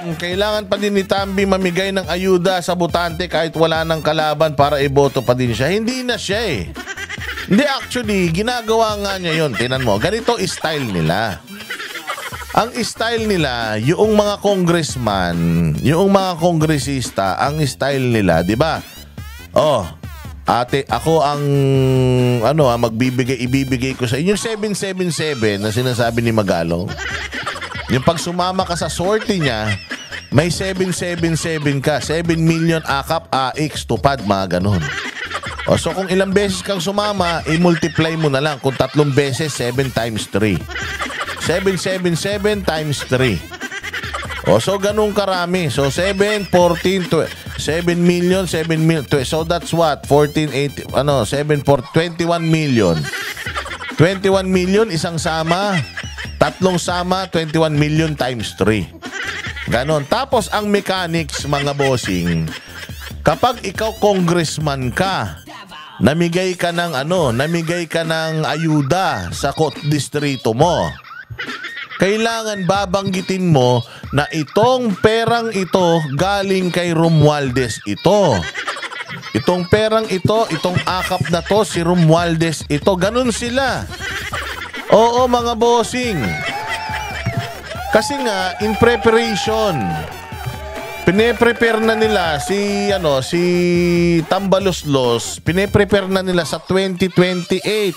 Kailangan pa din ni Tambi mamigay ng ayuda sa botante kahit wala ng kalaban para iboto pa din siya. Hindi na siya eh. Hindi, actually, ginagawa nga niya yun. Tinan mo, ganito style nila. Ang style nila, yung mga congressman, yung mga kongresista, ang style nila, di ba? Oh, ate, ako ang ibibigay ko sa inyo 777 na sinasabi ni Magalong. Yung pag sumama ka sa sortie niya, may 777 ka, 7 million akap, AX, tupad, mga ganun. O, so kung ilang beses kang sumama, i-multiply mo na lang. Kung 3 beses, 7 times 3. 777 times 3. O, so ganun karami. So 7, 14, 7 million, 7 million. So that's what? 14, 8, 7, 4, 21 million. 21 million, isang sama. Tatlong sama, 21 million times 3. Ganon. Tapos ang mechanics, mga bossing, kapag ikaw congressman ka, namigay ka ng ayuda sa distrito mo, kailangan babanggitin mo na itong perang ito galing kay Romualdez ito. Itong perang ito, itong akap na to, si Romualdez ito. Ganon sila. Oo, mga bossing. Kasi nga, in preparation, pine-prepare na nila si Tambaloslos, pine-prepare na nila sa 2028.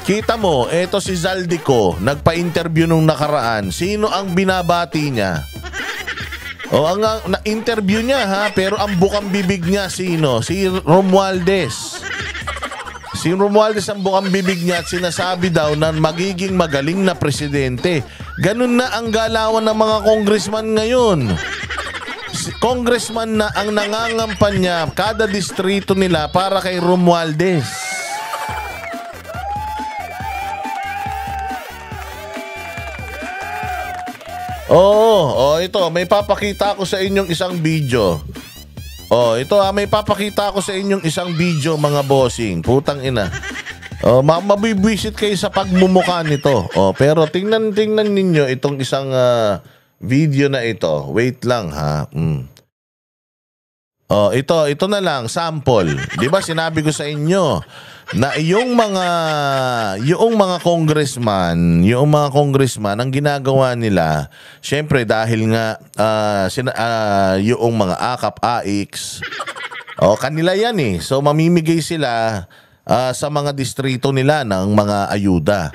Kita mo, eto si Zaldico, nagpa-interview nung nakaraan. Sino ang binabati niya? O, ang na-interview niya ha, pero ang bukang bibig niya sino? Si Romualdez. Si Romualdez ang bukang bibig niya at sinasabi daw na magiging magaling na presidente. Ganun na ang galawan ng mga congressman ngayon. Congressman na ang nangangampanya kada distrito nila para kay Romualdez. Oo, ito, may papakita ako sa inyong isang video. Ito may papakita ako sa inyong isang video, mga bossing. Putang ina. Mabibwisit kayo sa pagmumukha nito. Pero tingnan ninyo itong isang video na ito. Wait lang ha. Ito na lang, sample. 'Di ba sinabi ko sa inyo na yung mga congressman ang ginagawa nila, syempre dahil nga yung mga akap, AX, kanila yan eh. So mamimigay sila sa mga distrito nila ng mga ayuda.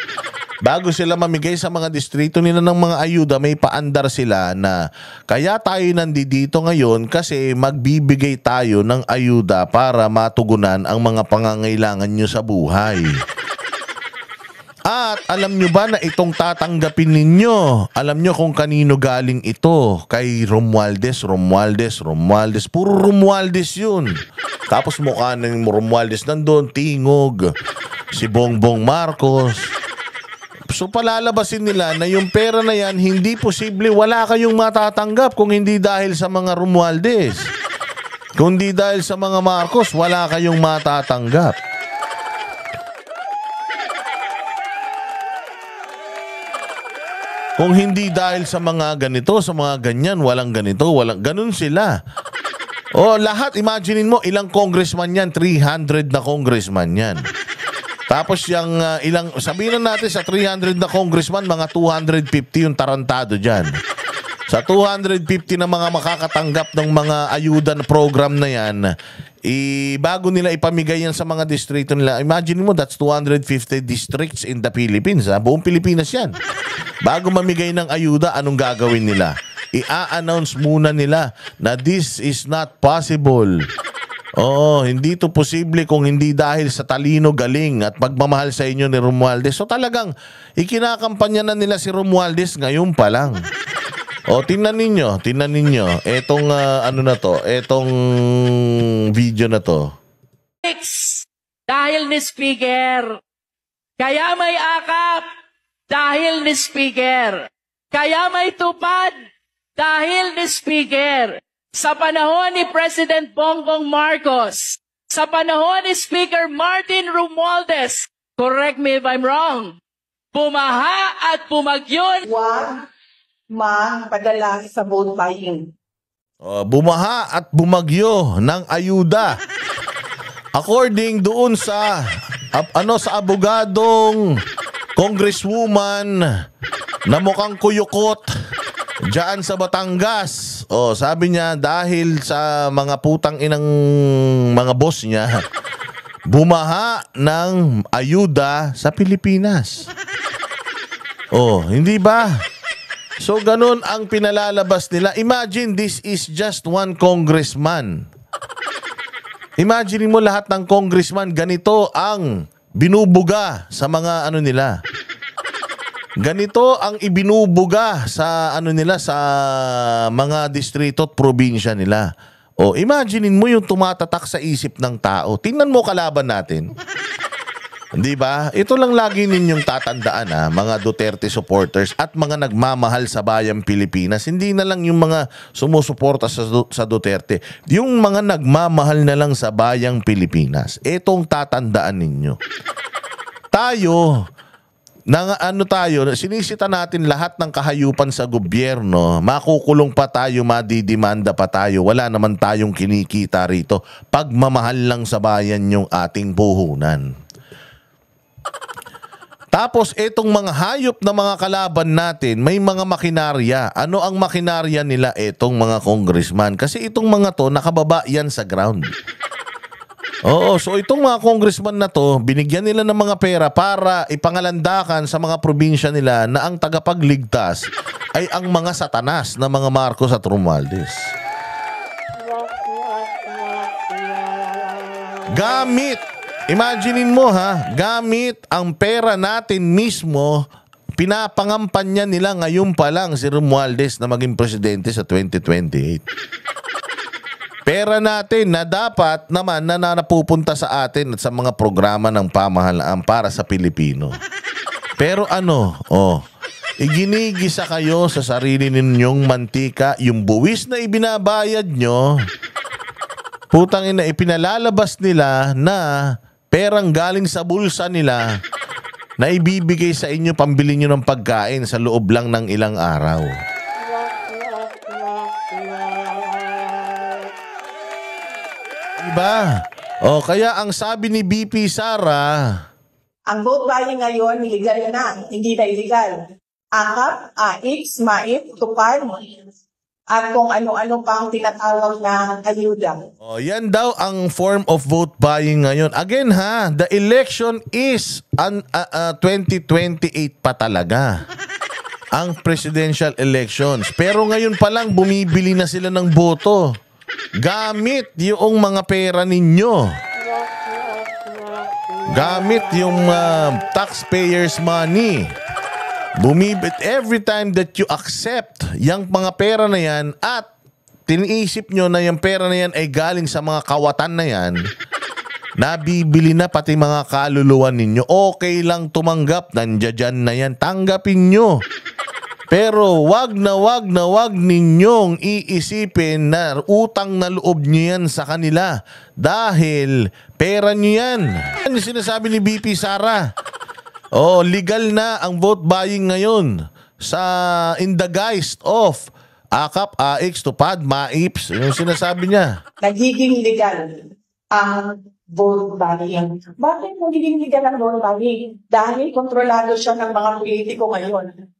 Bago sila mamigay sa mga distrito nila ng mga ayuda, may paandar sila na kaya tayo nandito ngayon kasi magbibigay tayo ng ayuda para matugunan ang mga pangangailangan nyo sa buhay. At alam nyo ba na itong tatanggapin ninyo? Alam nyo kung kanino galing ito? Kay Romualdez. Puro Romualdez yun. Tapos mukha ng Romualdez nandun, tingog. Si Bongbong Marcos. So palalabasin nila na yung pera na yan, hindi posible wala kayong matatanggap kung hindi dahil sa mga Romualdez. Kung hindi dahil sa mga Marcos, wala kayong matatanggap. Kung hindi dahil sa mga ganito, sa mga ganyan, walang ganito, walang ganun sila. Lahat, imaginein mo, ilang congressman yan, 300 na congressman yan. Tapos yung sabihin na natin sa 300 na congressman, mga 250 yung tarantado dyan. Sa 250 na mga makakatanggap ng mga ayuda na program na yan, bago nila ipamigay yan sa mga distrito nila, imagine mo, that's 250 districts in the Philippines. Buong Pilipinas yan. Bago mamigay ng ayuda, anong gagawin nila? I-announce muna nila na this is not possible. Hindi to posible kung hindi dahil sa talino, galing at pagmamahal sa inyo ni Romualdez. So talagang ikinakampanya na nila si Romualdez ngayon pa lang. Tingnan ninyo. Etong etong video na to. Dahil ni Speaker. Kaya may akap dahil ni Speaker. Kaya may tupad dahil ni Speaker. Sa panahon ni President Bongbong Marcos, sa panahon ni Speaker Martin Romualdez, correct me if I'm wrong, bumaha at bumagyon mapadala sa vote buying. Bumaha at bumagyo ng ayuda. According doon sa sa abogadong congresswoman na mukhang kuyukot diyan sa Batangas. Sabi niya dahil sa mga putang inang mga boss niya, bumaha ng ayuda sa Pilipinas. Hindi ba? So ganun ang pinalalabas nila. Imagine this is just one congressman. Imagine mo lahat ng congressman ganito ang binubuga sa mga nila. Ganito ang ibinubuga sa nila sa mga distrito at probinsya nila. Imagine mo yung tumatatak sa isip ng tao. Tingnan mo kalaban natin. Hindi ba? Ito lang lagi ninyong tatandaan mga Duterte supporters at mga nagmamahal sa bayang Pilipinas. Hindi na lang yung mga sumusuporta sa Duterte. Yung mga nagmamahal na lang sa bayang Pilipinas. Itong tatandaan ninyo. Tayo, sinisita natin lahat ng kahayupan sa gobyerno, makukulong pa tayo, madidimanda pa tayo, wala naman tayong kinikita rito. Pagmamahal lang sa bayan yung ating puhunan. Tapos itong mga hayop na mga kalaban natin, may mga makinarya. Ano ang makinarya nila? Itong mga congressman. Kasi itong mga to, nakababa yan sa ground. So itong mga congressman na to, binigyan nila ng mga pera para ipangalandakan sa mga probinsya nila na ang tagapagligtas ay ang mga satanas na mga Marcos at Romualdez. Imaginein mo gamit ang pera natin mismo, pinapangampanyan nila ngayon pa lang si Romualdez na maging presidente sa 2028. Pera natin na dapat naman na napupunta sa atin at sa mga programa ng pamahalaan para sa Pilipino. Pero iginigisa kayo sa sarili ninyong mantika, yung buwis na ibinabayad nyo, putang ina, ipinalalabas nila na perang galing sa bulsa nila na ibibigay sa inyo, pambili nyo ng pagkain sa loob lang ng ilang araw. Diba? Kaya ang sabi ni BP Sara, ang vote buying ngayon, illegal na, hindi na illegal. Akap, AX, MAIP, tupad, at kung ano-ano pang tinatawag na ayuda. Yan daw ang form of vote buying ngayon. Again the election is 2028 pa talaga. Ang presidential elections. Pero ngayon pa lang bumibili na sila ng boto. Gamit yung mga pera ninyo. Gamit yung taxpayers' money. Every time that you accept yung mga pera na yan at tiniisip nyo na yung pera na yan ay galing sa mga kawatan na yan, nabibili na pati mga kaluluwa ninyo. Okay lang tumanggap, nandiyan na yan, tanggapin nyo. Pero wag ninyong iisipin na utang na loob nyo yan sa kanila dahil pera nyo yan. Ano sinasabi ni BP Sara? Legal na ang vote buying ngayon in the guise of AKAP, AX, tupad, MAIPS. Yung sinasabi niya. Nagiging legal ang vote buying. Bakit nagiging legal ang vote buying? Dahil kontrolado siya ng mga politiko ngayon.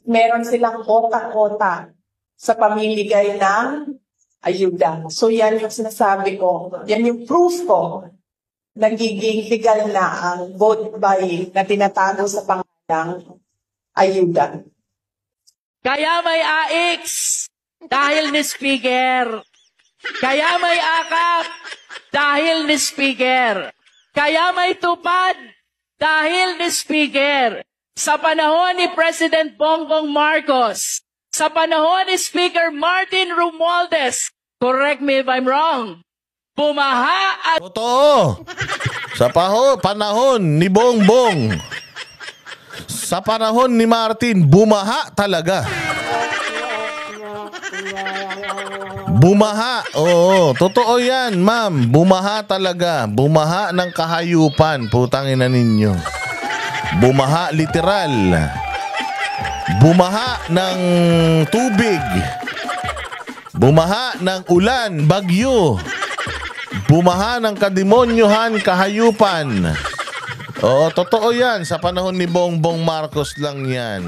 Meron silang kota-kota sa pamimigay ng ayuda. So yan yung sinasabi ko. Yan yung proof ko. Nagiging legal na ang vote buying na tinatago sa pangalang ayuda. Kaya may AX dahil ni Speaker. Kaya may AKAP dahil ni Speaker. Kaya may tupad dahil ni Speaker. Sa panahon ni President Bongbong Marcos, sa panahon ni Speaker Martin Romualdez, correct me if I'm wrong, bumaha at... Totoo. Sa panahon ni Bongbong, sa panahon ni Martin, bumaha talaga. Bumaha. Totoo yan, ma'am. Bumaha talaga. Bumaha ng kahayupan. Putang ina ninyo. Bumaha literal. Bumaha ng tubig. Bumaha ng ulan, bagyo. Bumaha ng kademonyohan, kahayupan. Oo, totoo yan. Sa panahon ni Bongbong Marcos lang yan.